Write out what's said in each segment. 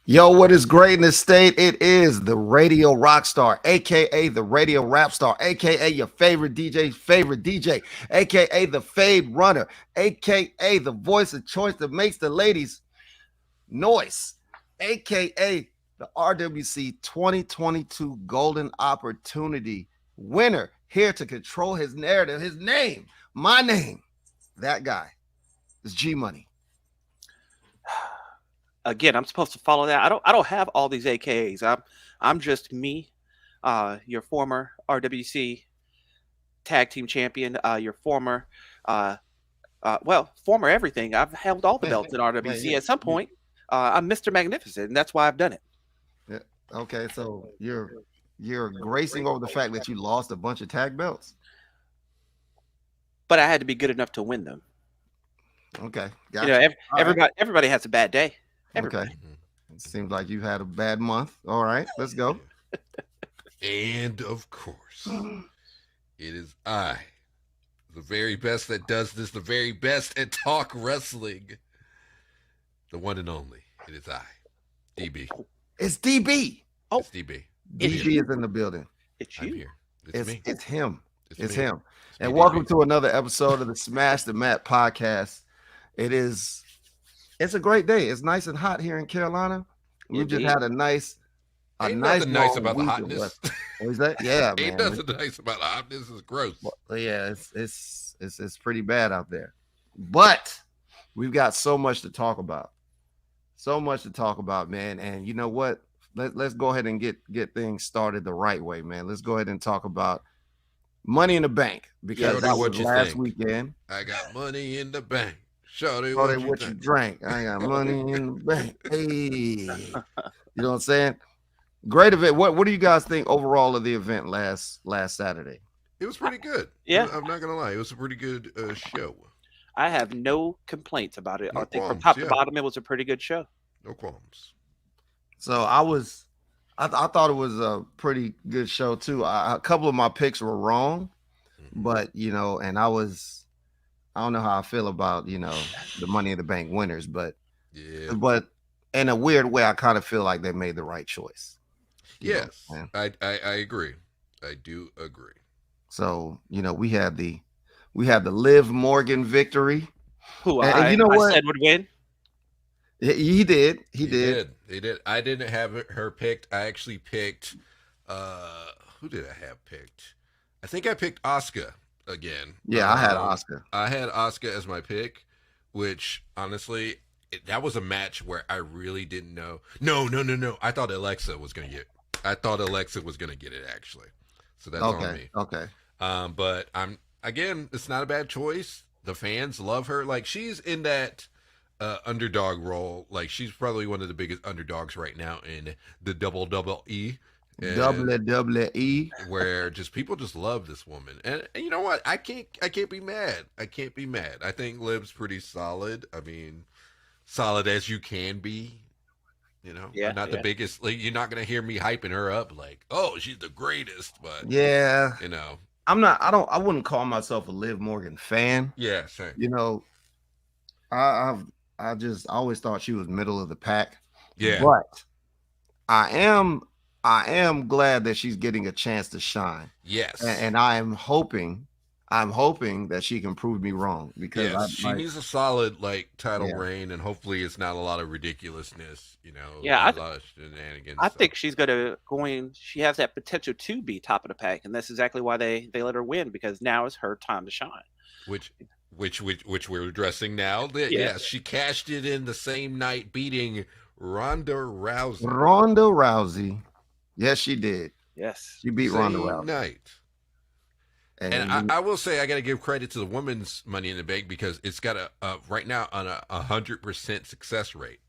Yo, what is great in this state? It is the radio rock star, aka the radio rap star, aka your favorite DJ, aka the fade runner, aka the voice of choice that makes the ladies noise, aka the RWC 2022 Golden Opportunity winner, here to control his narrative, his name, my name, that guy is G Money. Again, I'm supposed to follow that. I don't have all these AKAs. I'm just me, your former RWC tag team champion, your former former everything. I've held all the belts in RWC at some point. I'm Mr. Magnificent, and that's why I've done it. Yeah. Okay, so you're gracing over the fact that you lost a bunch of tag belts. But I had to be good enough to win them. Okay, gotcha. Everybody has a bad day. Everybody. Okay, it seems like you had a bad month. All right, let's go. And of course, it is I, the very best that does this, the very best at talk wrestling, the one and only. It is I, DB. It's DB. Oh, it's DB. DB is in the building. It's you. I'm here. It's me. It's him. It's me. him. And welcome to another episode of the Smash the Mat podcast. It's a great day. It's nice and hot here in Carolina. We just had a nice nothing nice about the hotness. What is that? Yeah, man. Ain't nothing nice about the hotness. It's gross. Well, yeah, it's pretty bad out there. But we've got so much to talk about. So much to talk about, man. And you know what? Let's go ahead and get things started the right way, man. Let's go ahead and talk about Money in the Bank, because that was last weekend. I got money in the bank. Shorty, what you drank? I got money in the bank. Hey, you know what I'm saying? Great event. What do you guys think overall of the event last Saturday? It was pretty good. Yeah, I'm not gonna lie. It was a pretty good show. I have no complaints about it. I think from top to bottom, it was a pretty good show. No qualms. So I thought it was a pretty good show too. A couple of my picks were wrong, but and I don't know how I feel about the Money in the Bank winners, but in a weird way, I kind of feel like they made the right choice. Yes, I agree. I do agree. So we had the Liv Morgan victory. Who I said would win. He did. He did. I didn't have her picked. I actually picked. Who did I have picked? I think I picked Asuka again. Yeah, I had Asuka. I had Asuka as my pick, which honestly, that was a match where I really didn't know. No. I thought Alexa was gonna get it actually. So that's on me. Okay. But it's not a bad choice. The fans love her. Like, she's in that underdog role. Like, she's probably one of the biggest underdogs right now in the WWE. WWE, where people just love this woman, and you know what? I can't be mad. I think Liv's pretty solid. I mean, solid as you can be. Not the biggest. Like, you're not gonna hear me hyping her up like, oh, she's the greatest. But I wouldn't call myself a Liv Morgan fan. Yeah, same. I just always thought she was middle of the pack. Yeah, but I am glad that she's getting a chance to shine. Yes, and I'm hoping that she can prove me wrong, because she needs a solid title reign, and hopefully it's not a lot of ridiculousness. A lot of shenanigans. I think she's she has that potential to be top of the pack, and that's exactly why they let her win, because now is her time to shine. Which we're addressing now. Yes, she cashed it in the same night, beating Ronda Rousey. Yes, she did. Yes, she beat Ronda Rousey night. And I will say, I got to give credit to the women's Money in the Bank, because it's got right now on a 100% success rate.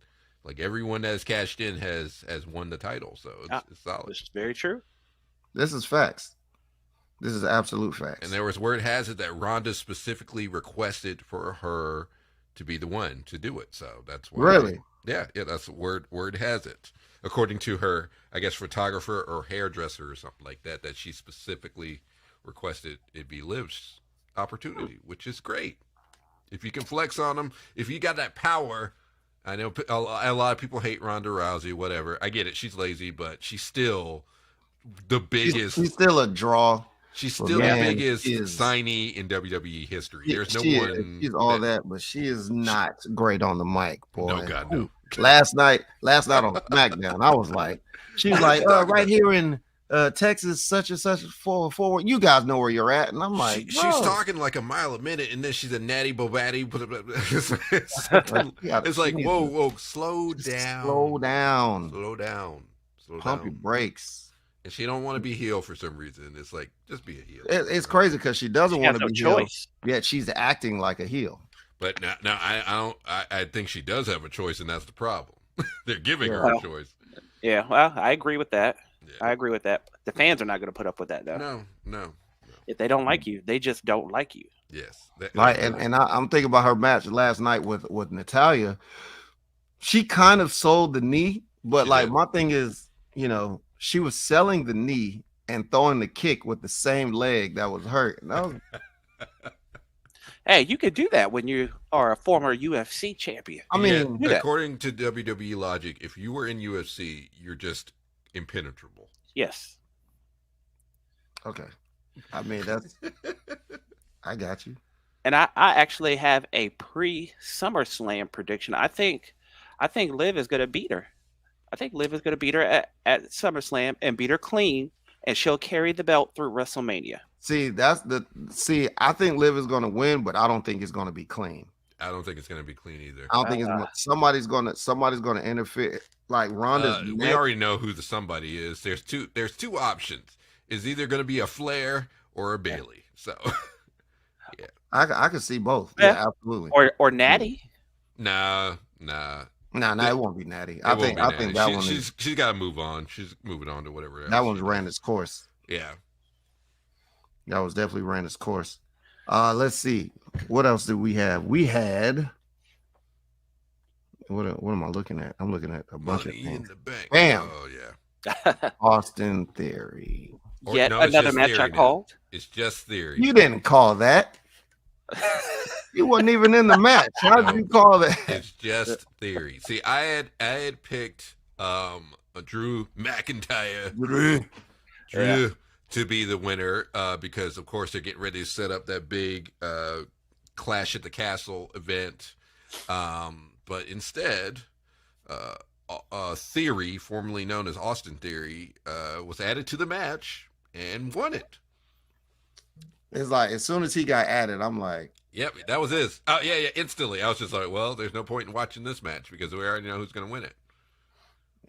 Like, everyone that has cashed in has won the title, so it's solid. This is very true. This is facts. This is absolute facts. And there was word has it that Ronda specifically requested for her to be the one to do it, so that's why. Really? Yeah, that's word has it. According to her, I guess, photographer or hairdresser or something like that, that she specifically requested it be Liv's opportunity, which is great. If you can flex on them, if you got that power, I know a lot of people hate Ronda Rousey, whatever. I get it. She's lazy, but she's still the biggest. She's still a draw. She's But still man, the biggest she is- signee in WWE history. Yeah, There's no she one. She's all that, but she is not great on the mic, boy. No, God, no. Last night on SmackDown, I was like, she's like, right here in Texas, such and such forward. You guys know where you're at, and I'm like, she's talking like a mile a minute, and then she's a natty bobatti. It's like, whoa, slow down. Pump your brakes. And she don't want to be heel for some reason. It's like, just be a heel. It's crazy because she doesn't want to be choice. heel, yet she's acting like a heel. But now I think she does have a choice, and that's the problem. They're giving her a choice. Yeah, well, I agree with that. Yeah. I agree with that. The fans are not going to put up with that, though. No. If they don't like you, they just don't like you. Yes. Right, and I'm thinking about her match last night with Natalya. She kind of sold the knee, but my thing is, she was selling the knee and throwing the kick with the same leg that was hurt. Hey, you could do that when you are a former UFC champion. I mean, according to WWE logic, if you were in UFC, you're just impenetrable. Yes. Okay. I mean, I got you. And I actually have a pre-SummerSlam prediction. I think Liv is going to beat her. I think Liv is going to beat her at SummerSlam and beat her clean, and she'll carry the belt through WrestleMania. I think Liv is going to win, but I don't think it's going to be clean. I don't think it's going to be clean either. I don't think somebody's going to interfere. Like Ronda's. We already know who the somebody is. There's two options. It's either going to be a Flair or a Bailey. So, yeah, I can see both. Yeah, absolutely. Or Natty. Nah. It won't be Natty. I think that one. She's got to move on. She's moving on to whatever else. That one's ran its course. Yeah, that was definitely ran its course. Let's see. What else did we have? We had. What am I looking at? I'm looking at a bunch of things. in the bank. Bam. Oh yeah. Austin Theory. Another match I called. It's just Theory. You didn't call that. You wasn't even in the match. How did you call that? It's just Theory. See, I had picked a Drew McIntyre to be the winner because of course they're getting ready to set up that big Clash at the Castle event. But instead, Theory, formerly known as Austin Theory, was added to the match and won it. It's like as soon as he got added, I'm like, yep, that was his. Oh yeah, instantly. I was just like, well, there's no point in watching this match because we already know who's going to win it.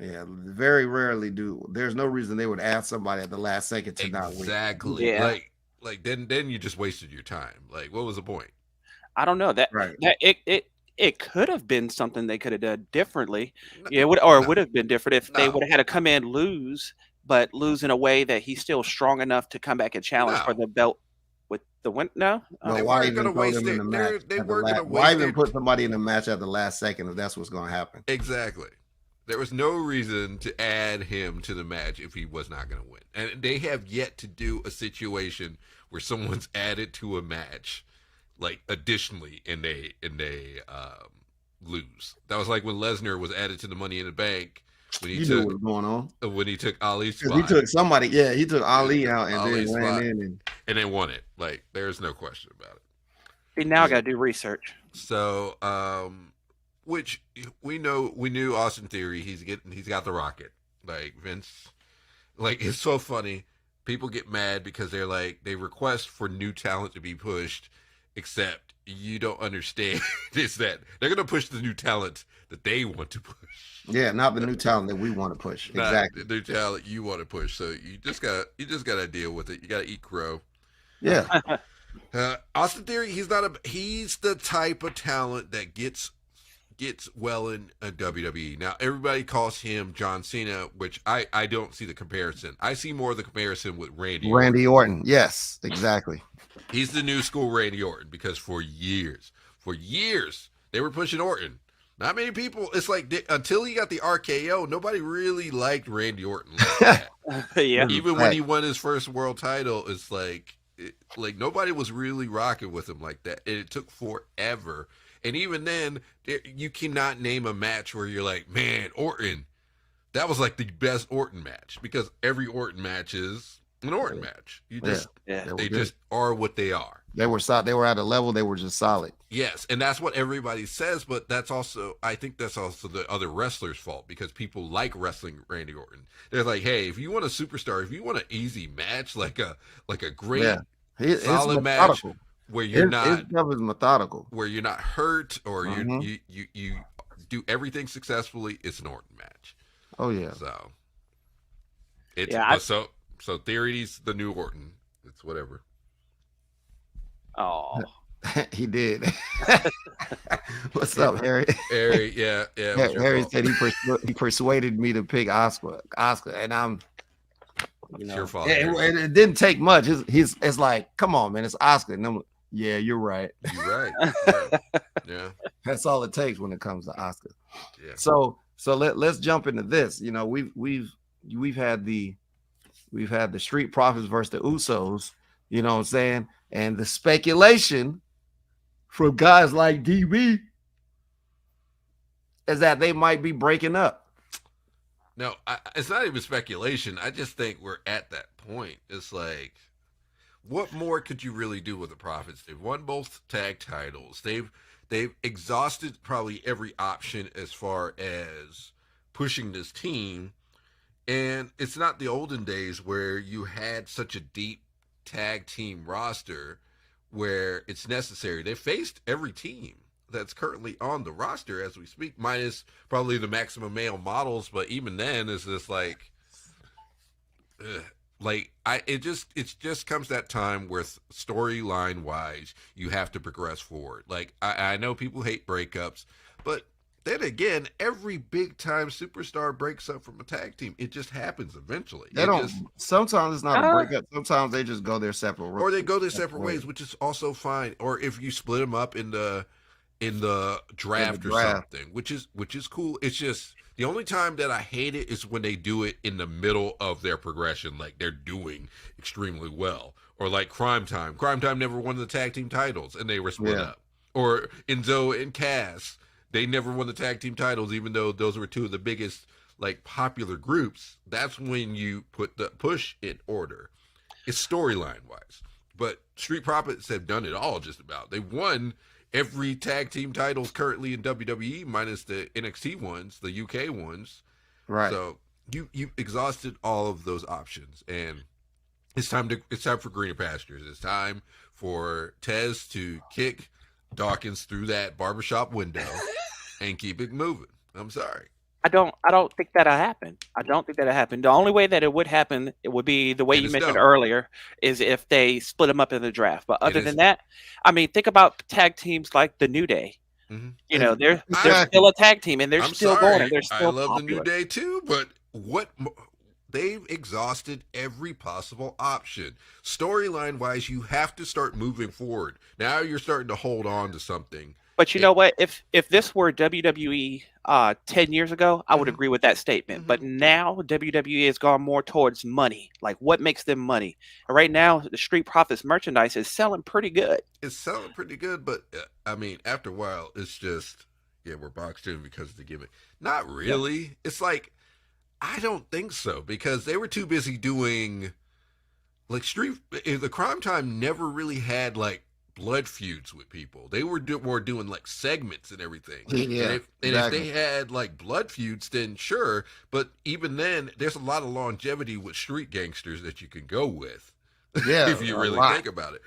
Yeah, very rarely do. There's no reason they would add somebody at the last second to not win. Exactly. Yeah. Like then you just wasted your time. Like, what was the point? I don't know that. Right. That it could have been something they could have done differently. It would have been different if they would have had to come in lose, but lose in a way that he's still strong enough to come back and challenge for the belt with the win. No, why even throw them in the match? Why even put somebody in the match at the last second if that's what's going to happen? Exactly. There was no reason to add him to the match if he was not going to win. And they have yet to do a situation where someone's added to a match, like additionally, and they lose. That was like when Lesnar was added to the Money in the Bank when he knew what was going on. When he took Ali's spot. He took somebody. Yeah, he took Ali out and Ali's then ran in and they won it. Like there's no question about it. See, now I got to do research. So, which we knew Austin Theory. He's got the rocket. Like Vince, like it's so funny. People get mad because they're like they request for new talent to be pushed, except you don't understand is that they're gonna push the new talent that they want to push. Yeah, not the new talent that we want to push. Exactly, the new talent you want to push. So you just gotta deal with it. You gotta eat crow. Yeah. Austin Theory, he's the type of talent that gets well in WWE. Now everybody calls him John Cena, which I don't see the comparison. I see more of the comparison with Randy Orton. Yes, exactly. He's the new school Randy Orton because for years they were pushing Orton. Not many people. It's like until he got the RKO, nobody really liked Randy Orton like that. Yeah. Even when he won his first world title, it's like nobody was really rocking with him like that. And it took forever. And even then, you cannot name a match where you're like, man, Orton, that was like the best Orton match, because every Orton match is an Orton match. You just they just are what they are. They were solid. They were at a level. They were just solid. Yes, and that's what everybody says. But that's also, I think that's also the other wrestlers' fault, because people like wrestling Randy Orton. They're like, hey, if you want a superstar, if you want an easy match, like a great solid match where you're not methodical, where you're not hurt, or you do everything successfully, it's an Orton match. Oh yeah. So it's so Theory's the new Orton. It's whatever. Oh, he did. What's up, Harry? Harry, yeah. Harry said he persuaded me to pick Oscar, and I'm. It's your fault. It didn't take much. It's like, come on, man, it's Oscar. And I'm, yeah, you're right. You're right. Yeah. That's all it takes when it comes to Oscar. Yeah. So let's jump into this. You know, we've had the Street Profits versus the Usos. You know what I'm saying? And the speculation from guys like DB is that they might be breaking up. No, it's not even speculation. I just think we're at that point. It's like, what more could you really do with the Profits? They've won both tag titles. They've exhausted probably every option as far as pushing this team. And it's not the olden days where you had such a deep tag team roster where it's necessary. They faced every team that's currently on the roster as we speak, minus probably the Maximum Male Models, but even then it's just like it just comes that time where storyline wise you have to progress forward. Like I know people hate breakups, but then again, every big time superstar breaks up from a tag team. It just happens eventually. Sometimes it's not a breakup. Sometimes they just go their separate ways. Or they go their separate ways, which is also fine. Or if you split them up in the draft or something, which is cool. It's just the only time that I hate it is when they do it in the middle of their progression, like they're doing extremely well. Or like Crime Time. Crime Time never won the tag team titles and they were split up. Or Enzo and Cass. They never won the tag team titles, even though those were two of the biggest, like, popular groups. That's when you put the push in order. It's storyline wise. But Street Profits have done it all just about. They've won every tag team titles currently in WWE, minus the NXT ones, the UK ones. Right. So you exhausted all of those options, and it's time for greener pastures. It's time for Tez to kick Dawkins through that barbershop window and keep it moving. I'm sorry. I don't think that'll happen. The only way that it would happen, it would be the way you mentioned earlier, is if they split them up in the draft. But other than that, I mean, think about tag teams like the New Day. Mm-hmm. You know, they're still a tag team, and they're still going. And they're still I love popular. the New Day too, but they've exhausted every possible option. Storyline wise, you have to start moving forward. Now you're starting to hold on to something. But you know what? If this were WWE 10 years ago, I would agree with that statement. Mm-hmm. But now WWE has gone more towards money. Like, what makes them money? And right now, the Street Profits merchandise is selling pretty good. It's selling pretty good, but I mean, after a while, it's just, we're boxed in because of the gimmick. Not really. Yeah. It's like, I don't think so, because they were too busy doing, like, the Crime Time never really had, like, blood feuds with people. They were more doing like segments and everything. Yeah, if they had like blood feuds, then sure. But even then, there's a lot of longevity with street gangsters that you can go with. Yeah, if you really think about it.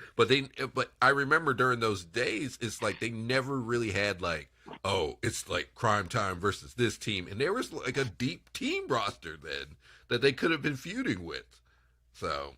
But I remember during those days, it's like they never really had like, oh, it's like Crime Time versus this team, and there was like a deep team roster then that they could have been feuding with. So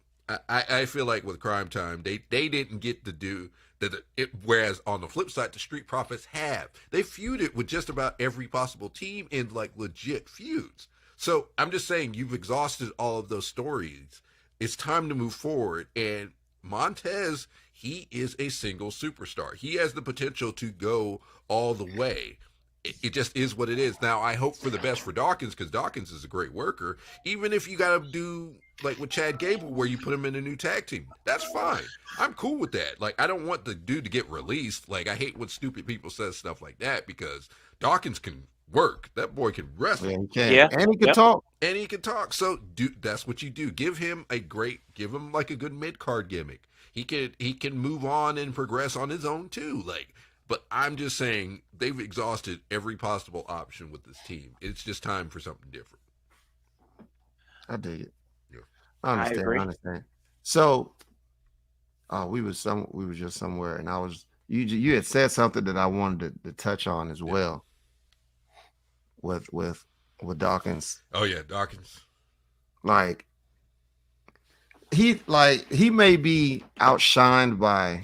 I feel like with Crime Time, they didn't get to do that. Whereas on the flip side, the Street Profits have. They feuded with just about every possible team in like legit feuds. So I'm just saying, you've exhausted all of those stories. It's time to move forward. And Montez, he is a single superstar. He has the potential to go all the way. it just is what it is. Now, I hope for the best for Dawkins because Dawkins is a great worker. Even if you got to do like with Chad Gable where you put him in a new tag team, that's fine. I'm cool with that. Like, I don't want the dude to get released. Like, I hate when stupid people say stuff like that because Dawkins can work. That boy can wrestle. Yeah, he can. Yeah. And he can talk. And he can talk. So that's what you do. Give him like a good mid-card gimmick. He can move on and progress on his own too. Like, but I'm just saying they've exhausted every possible option with this team. It's just time for something different. I dig it. Yeah. I understand. agree. I understand. So we was just somewhere and you had said something that I wanted to touch on as well with Dawkins. Oh yeah, Dawkins. Like he may be outshined by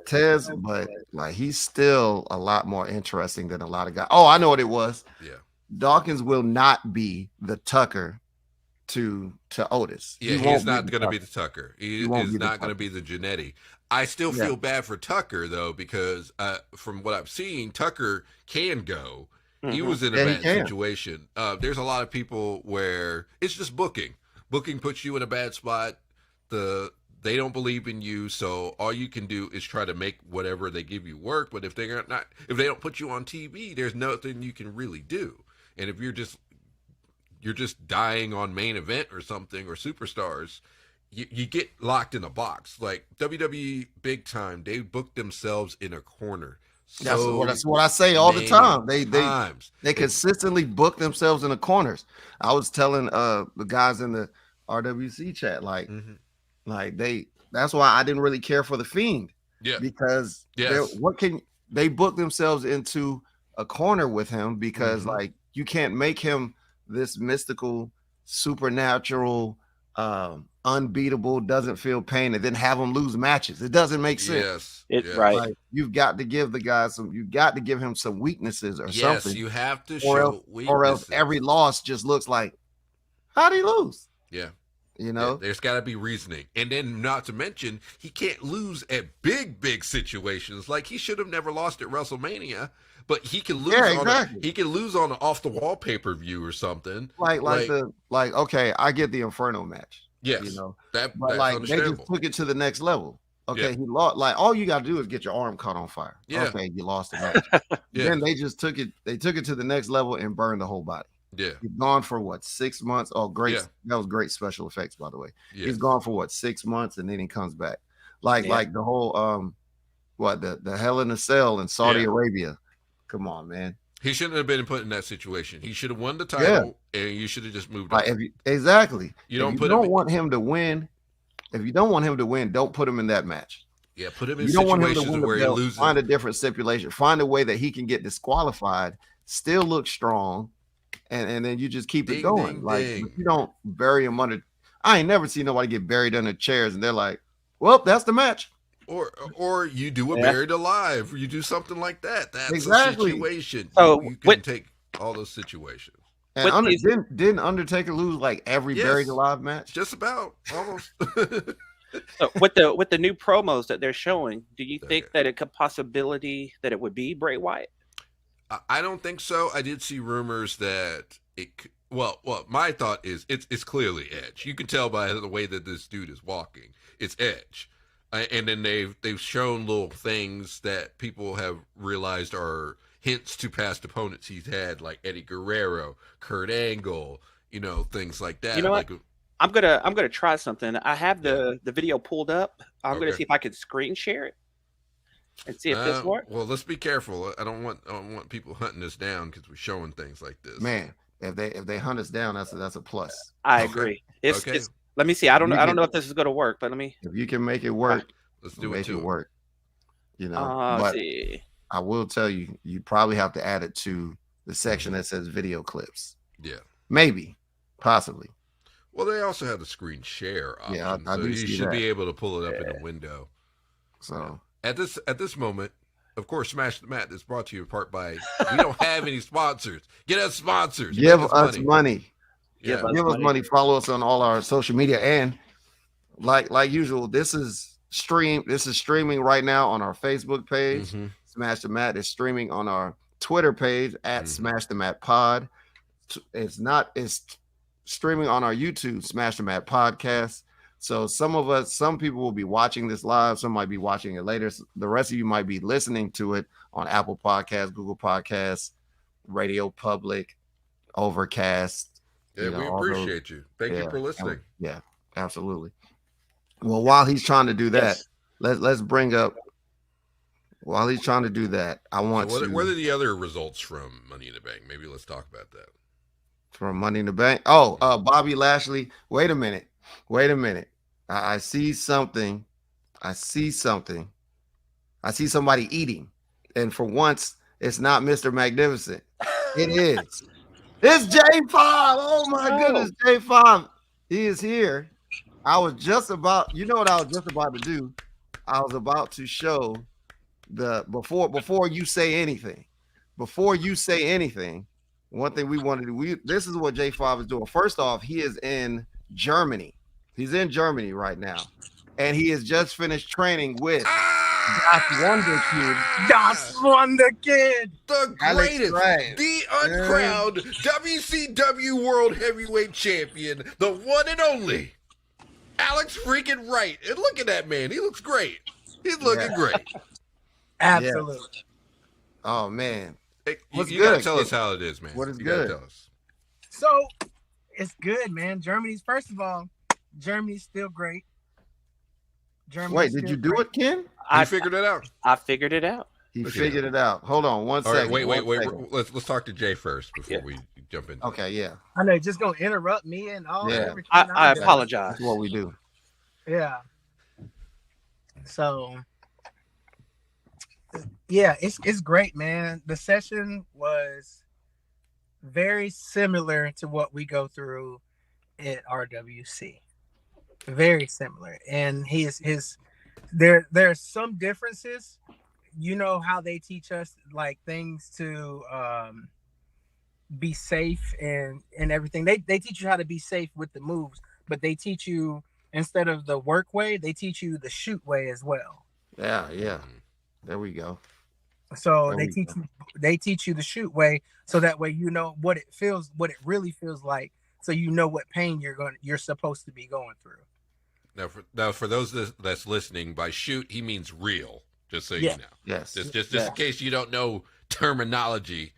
Tez, but like he's still a lot more interesting than a lot of guys. Oh, I know what it was. Yeah. Dawkins will not be the Tucker to Otis. Yeah, he's not going to be the Tucker. He is not going to be the Jannetty. I still feel bad for Tucker though because from what I've seen, Tucker can go. Mm-hmm. He was in a bad situation. There's a lot of people where it's just booking. Booking puts you in a bad spot. They don't believe in you, so all you can do is try to make whatever they give you work. But if they don't put you on TV, there's nothing you can really do. And if you're just dying on main event or something or superstars, you get locked in a box. Like WWE big time, they book themselves in a corner. That's what I say all the time. They consistently book themselves in the corners. I was telling the guys in the RWC chat that's why I didn't really care for the Fiend. Yeah. Because they book themselves into a corner with him because like you can't make him this mystical, supernatural, unbeatable, doesn't feel pain, and then have him lose matches. It doesn't make sense. Right. Like, you've got to give the guy give him some weaknesses or something. Yes, you have to show weaknesses. Or else every loss just looks like, how'd he lose? Yeah. You know, there's got to be reasoning. And then not to mention, he can't lose at big situations. Like he should have never lost at WrestleMania, but he can lose on an off the wall pay-per-view or something. Okay, I get the Inferno match. Yes. You know, that's like they just took it to the next level. Okay, he lost. Like all you gotta do is get your arm caught on fire. Yeah. Okay, you lost the match. Then they just took it to the next level and burned the whole body. Yeah. He's gone for what, 6 months? Oh, great. Yeah. That was great special effects, by the way. Yeah. He's gone for what, 6 months, and then he comes back. Like the whole the Hell in a Cell in Saudi Arabia. Come on, man. He shouldn't have been put in that situation. He should have won the title and you should have just moved on. Exactly. You don't want him to win. If you don't want him to win, don't put him in that match. Yeah, put him in situations where he loses. Find a different stipulation. Find a way that he can get disqualified, still look strong. And then you just keep it going. You don't bury him under. I ain't never seen nobody get buried under chairs and they're like, well, that's the match. Or you do a buried alive. Or you do something like that. That's a situation. So you can take all those situations. And didn't Undertaker lose like every buried alive match? Just about, almost. So with the new promos that they're showing, do you think that it could possibility that it would be Bray Wyatt? I don't think so. I did see rumors that it. Well, my thought is it's clearly Edge. You can tell by the way that this dude is walking. It's Edge, and then they've shown little things that people have realized are hints to past opponents he's had, like Eddie Guerrero, Kurt Angle, things like that. You know what? I'm gonna try something. I have the video pulled up. I'm gonna see if I can screen share it. And see if this works. Well, let's be careful. I don't want people hunting us down because we're showing things like this. Man, if they hunt us down, that's a plus. I agree. It's let me see. I don't know if this is going to work, but let me. If you can make it work, let's do make it work. But see. I will tell you, you probably have to add it to the section that says video clips. Yeah, maybe, possibly. Well, they also have the screen share option, I so do you see should that. be able to pull it up in a window. So. At this moment, of course, Smash the Mat is brought to you in part by we don't have any sponsors. Get us sponsors. Give us money. Yeah. Give us money. Follow us on all our social media. And like usual, this is streaming right now on our Facebook page. Smash the Mat is streaming on our Twitter page at Smash the Mat Pod. It's streaming on our YouTube Smash the Mat Podcast. So some people will be watching this live. Some might be watching it later. The rest of you might be listening to it on Apple Podcasts, Google Podcasts, Radio Public, Overcast. Yeah, we appreciate you. Thank you for listening. Yeah, absolutely. Well, while he's trying to do that, let's bring up. While he's trying to do that, I want to. What are the other results from Money in the Bank? Maybe let's talk about that. From Money in the Bank. Oh, Bobby Lashley. Wait a minute. I see something. I see somebody eating. And for once, it's not Mr. Magnificent. It is. It's J5. Oh my goodness, J5. He is here. I was just about, you know what I was just about to do? I was about to show before you say anything. Before you say anything, one thing we wanted to do, this is what J5 is doing. First off, he is in Germany. He's in Germany right now. And he has just finished training with Das Wonder Kid. Das Wonder Kid. The greatest, the uncrowned WCW World Heavyweight Champion, the one and only Alex freaking Wright. And look at that man. He looks great. He's looking great. Absolutely. Yeah. Oh, man. You gotta tell us how it is, man. What is you good? Gotta tell us. So, it's good, man. First of all, Germany's still great. Wait, did you do it, Ken? I figured it out. I figured it out. He figured it out. Hold on one second. Wait. Let's talk to Jay first before we jump in. Okay, yeah. I know you're just gonna interrupt me and all. Yeah. I apologize. That's what we do. Yeah. So, yeah, it's great, man. The session was very similar to what we go through at RWC. Very similar, and there are some differences. You know how they teach us like things to be safe and everything. They teach you how to be safe with the moves, but they teach you, instead of the work way, they teach you the shoot way as well. Yeah. There we go. So they teach you the shoot way, so that way you know what it really feels like, so you know what pain you're supposed to be going through. Now for those that's listening, by shoot he means real. Just so you know. Yes. Just in case you don't know terminology.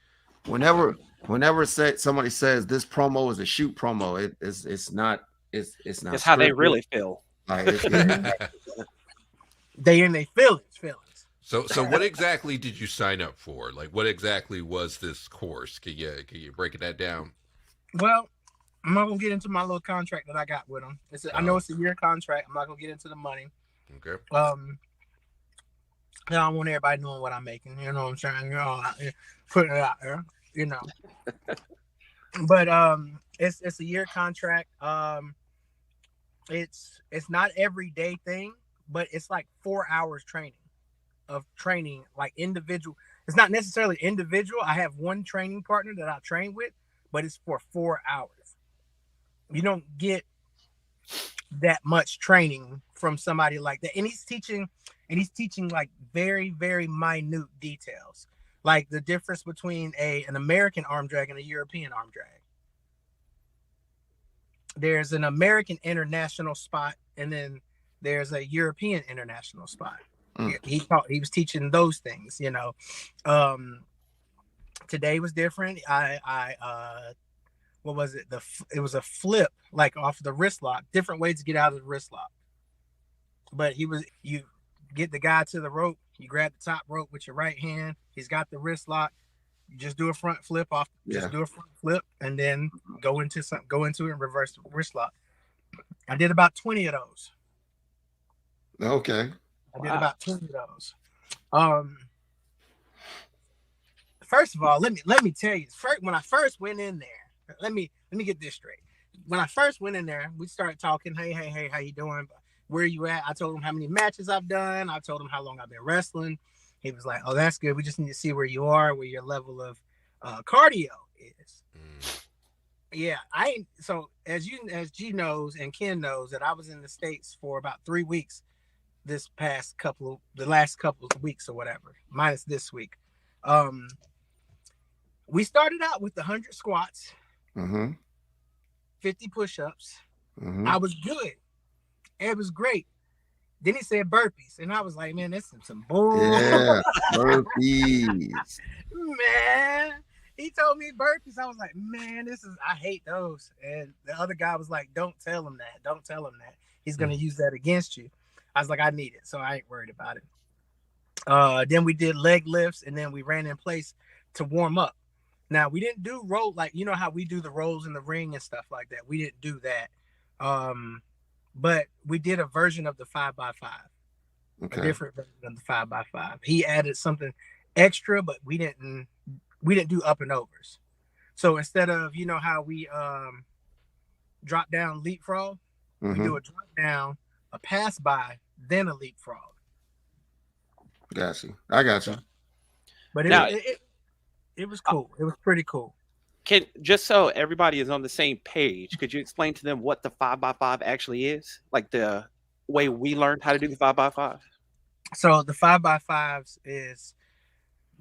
Whenever somebody says this promo is a shoot promo, it's not. It's not. It's how they really feel. They in their feelings. So what exactly did you sign up for? Like, what exactly was this course? Can you break that down? Well, I'm not gonna get into my little contract that I got with them. I know it's a year contract. I'm not gonna get into the money. Okay. I don't want everybody knowing what I'm making. You know what I'm saying? You know, putting it out there. You know. But it's a year contract. It's not everyday thing, but it's like 4 hours training, like individual. It's not necessarily individual. I have one training partner that I train with, but it's for 4 hours. You don't get that much training from somebody like that. And he's teaching like very, very minute details, like the difference between an American arm drag and a European arm drag. There's an American international spot, and then there's a European international spot. He was teaching those things, you know. Today was different. What was it? It was a flip, like off the wrist lock. Different ways to get out of the wrist lock. But you get the guy to the rope. You grab the top rope with your right hand. He's got the wrist lock. You just do a front flip off. Just do a front flip, and then go into it and reverse the wrist lock. I did about 20 of those. Okay. I did about 20 of those. First of all, let me tell you. When I first went in there, let me get this straight. When I first went in there, we started talking. Hey, how you doing? Where are you at? I told him how many matches I've done. I told him how long I've been wrestling. He was like, "Oh, that's good. We just need to see where you are, where your level of cardio is." Yeah, so as G knows and Ken knows that I was in the States for about 3 weeks this the last couple of weeks or whatever, minus this week. We started out with 100 squats, 50 push-ups. I was good. It was great. Then he said burpees, and I was like, man, this is some bull. Yeah, burpees. Man, he told me burpees. I was like, man, I hate those. And the other guy was like, don't tell him that. Don't tell him that. He's going to use that against you. I was like, I need it, so I ain't worried about it. Then we did leg lifts, and then we ran in place to warm up. Now, we didn't do roll, like, you know how we do the rolls in the ring and stuff like that. We didn't do that. But we did a version of the 5x5. Okay. A different version of the 5x5. He added something extra, but we didn't do up and overs. So instead of, you know how we drop down leapfrog, we do a drop down, a pass by, then a leapfrog. Got you. I got you. But it was cool. It was pretty cool. Just so everybody is on the same page, could you explain to them what the 5x5 actually is? Like the way we learned how to do the 5x5? So the 5x5s is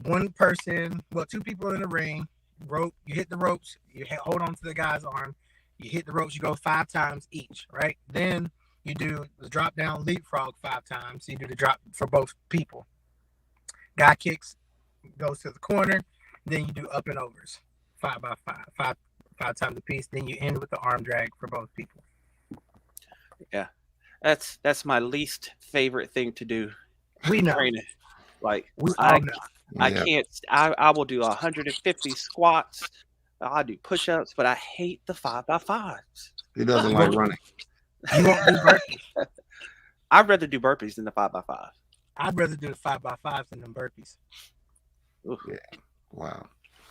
two people in the ring, rope, you hit the ropes, you hold on to the guy's arm, you hit the ropes, you go 5 times each, right? Then you do the drop down leapfrog 5 times. You do the drop for both people. Guy kicks, goes to the corner, then you do up and overs. 5x5, five times a piece. Then you end with the arm drag for both people. Yeah, that's my least favorite thing to do. We know. Like I can't. I will do 150 squats. I'll do push-ups, but I hate the 5x5s. He doesn't like running. You won't do burpees. I'd rather do burpees than the 5x5. I'd rather do the 5x5s than the burpees. Ooh. Yeah. Wow.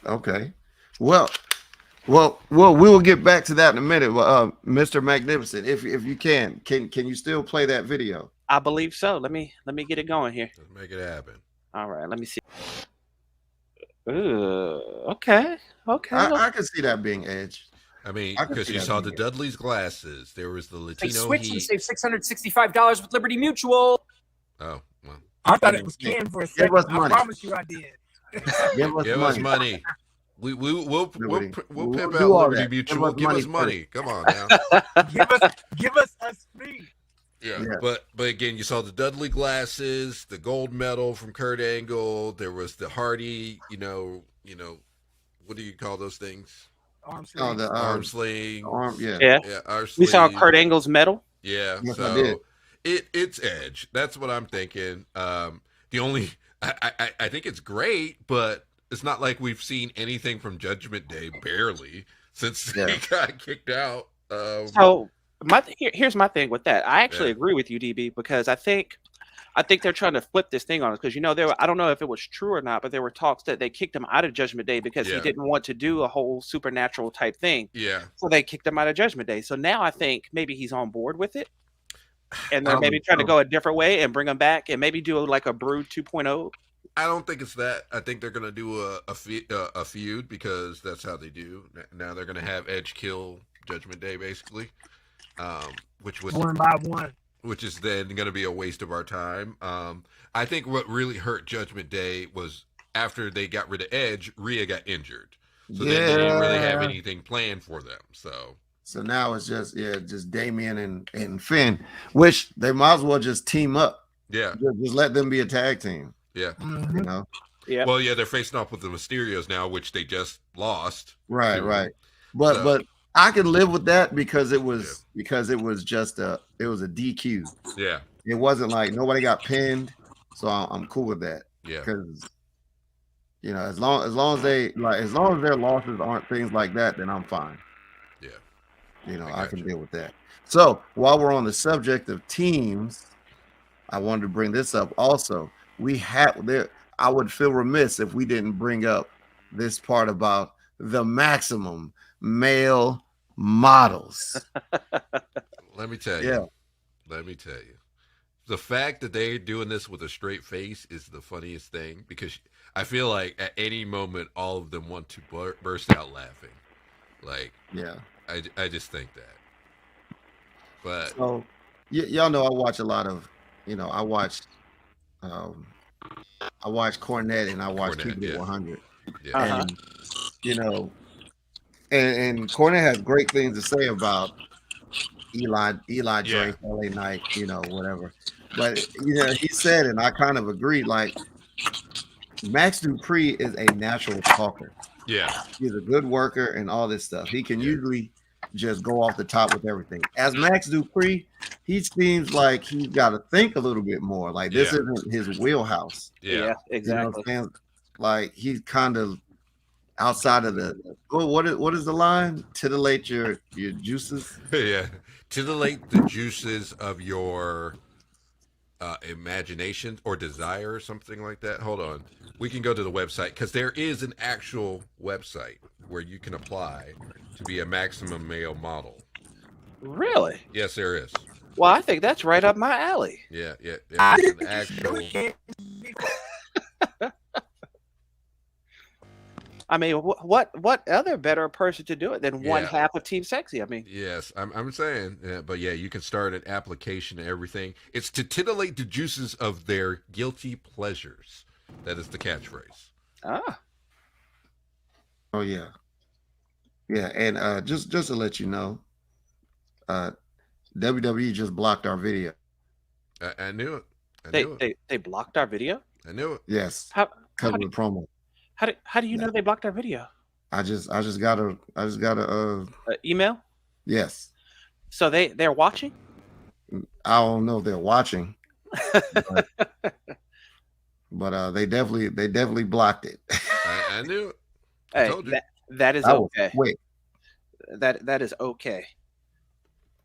Okay. Well, we will get back to that in a minute. Mr. Magnificent, if you can you still play that video? I believe so. Let me get it going here. Let's make it happen. All right. Let me see. Okay. I can see that being Edge. I mean, because you saw the Dudley's glasses. There was the Latino switch heat. and save $665 with Liberty Mutual. Oh, well. I thought it was Ken for a second. I promise you I did. Give us money. We'll pimp out Liberty Mutual. Give us money. Come on now. give us a speed. Yeah. But again, you saw the Dudley glasses, the gold medal from Kurt Angle. There was the Hardy, you know, what do you call those things? Arm sling. Oh, the arm sling. Arm sling. We saw Kurt Angle's medal. Yeah. Yes, so it's Edge. That's what I'm thinking. The only I think it's great, but it's not like we've seen anything from Judgment Day, barely, since he got kicked out. So here's my thing with that. I actually agree with you, DB, because I think they're trying to flip this thing on us, because I don't know if it was true or not, but there were talks that they kicked him out of Judgment Day because he didn't want to do a whole supernatural type thing. Yeah. So they kicked him out of Judgment Day. So now I think maybe he's on board with it, and they're maybe trying to go a different way and bring him back and maybe do like a Brood 2.0. I don't think it's that. I think they're going to do a feud, because that's how they do. Now they're going to have Edge kill Judgment Day, basically, which was one by one. Which is then going to be a waste of our time. I think what really hurt Judgment Day was after they got rid of Edge, Rhea got injured. So then they didn't really have anything planned for them. So now it's just Damian and Finn, which they might as well just team up. Yeah. Just let them be a tag team. Yeah. Mm-hmm. You know? Yeah. Well, they're facing off with the Mysterios now, which they just lost. Right. But I can live with that because it was just a DQ. Yeah. It wasn't like nobody got pinned, so I'm cool with that. Yeah. Because as long as their losses aren't things like that, then I'm fine. Yeah. I can deal with that. So while we're on the subject of teams, I wanted to bring this up also. I would feel remiss if we didn't bring up this part about the maximum male models. Let me tell you. The fact that they're doing this with a straight face is the funniest thing, because I feel like at any moment all of them want to burst out laughing. Like, I just think that. But so y'all know I watch a lot of I watched Cornette and I watched Cornette, Keeping It yeah. 100. Yeah. Uh-huh. And and Cornette has great things to say about Eli Drake, LA Knight, whatever. But he said, and I kind of agreed, like Max Dupree is a natural talker. Yeah. He's a good worker and all this stuff. He can Yeah. usually just go off the top with everything. As Max Dupree, he seems like he's got to think a little bit more. Like this isn't his wheelhouse. Yeah, exactly. You know what I'm saying? Like he's kind of outside of the what is the line? Titillate your juices. Yeah. Titillate the juices of your imagination or desire or something like that. Hold on. We can go to the website because there is an actual website where you can apply to be a maximum male model. Really? Yes, there is. Well, I think that's right up my alley. Yeah. It's an actual. I mean, what other better person to do it than one half of Team Sexy? I mean, yes, I'm saying, but yeah, you can start an application and everything. It's to titillate the juices of their guilty pleasures. That is the catchphrase. Ah. Oh yeah, and just to let you know, WWE just blocked our video. I knew it. They blocked our video. I knew it. Yes, How because of the promo. How do you know they blocked our video? I just got a Email. Yes. So they're watching. I don't know if they're watching, but they definitely blocked it. I knew it. Hey, told you. that is okay. Wait, that is okay.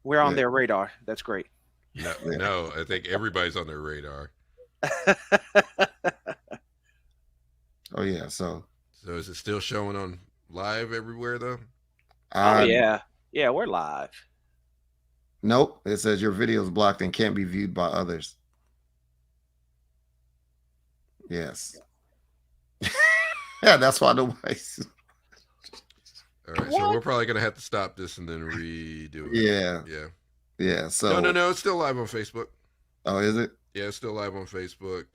We're on their radar. That's great. No, I think everybody's on their radar. Oh yeah, so is it still showing on live everywhere though? Oh yeah, we're live. Nope, it says your video is blocked and can't be viewed by others. Yes. Yeah, that's why nobody's. All right, so we're probably gonna have to stop this and then redo it. Yeah. So no, it's still live on Facebook. Oh, is it? Yeah, it's still live on Facebook.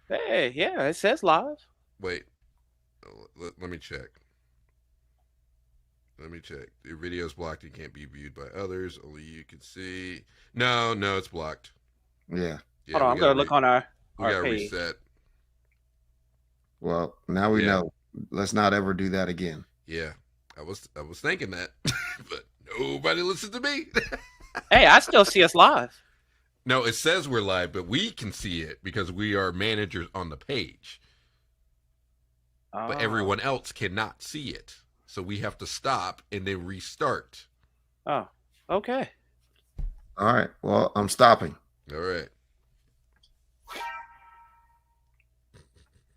Hey, yeah, it says live. Wait, let me check. Your video's blocked. It can't be viewed by others. Only you can see. No, it's blocked. Yeah. Hold on, I'm gonna look on our gotta page. reset. Well, now we know. Let's not ever do that again. Yeah, I was thinking that, but nobody listens to me. Hey, I still see us live. No, it says we're live, but we can see it because we are managers on the page. But everyone else cannot see it. So we have to stop and then restart. Oh, okay. All right. Well, I'm stopping. All right.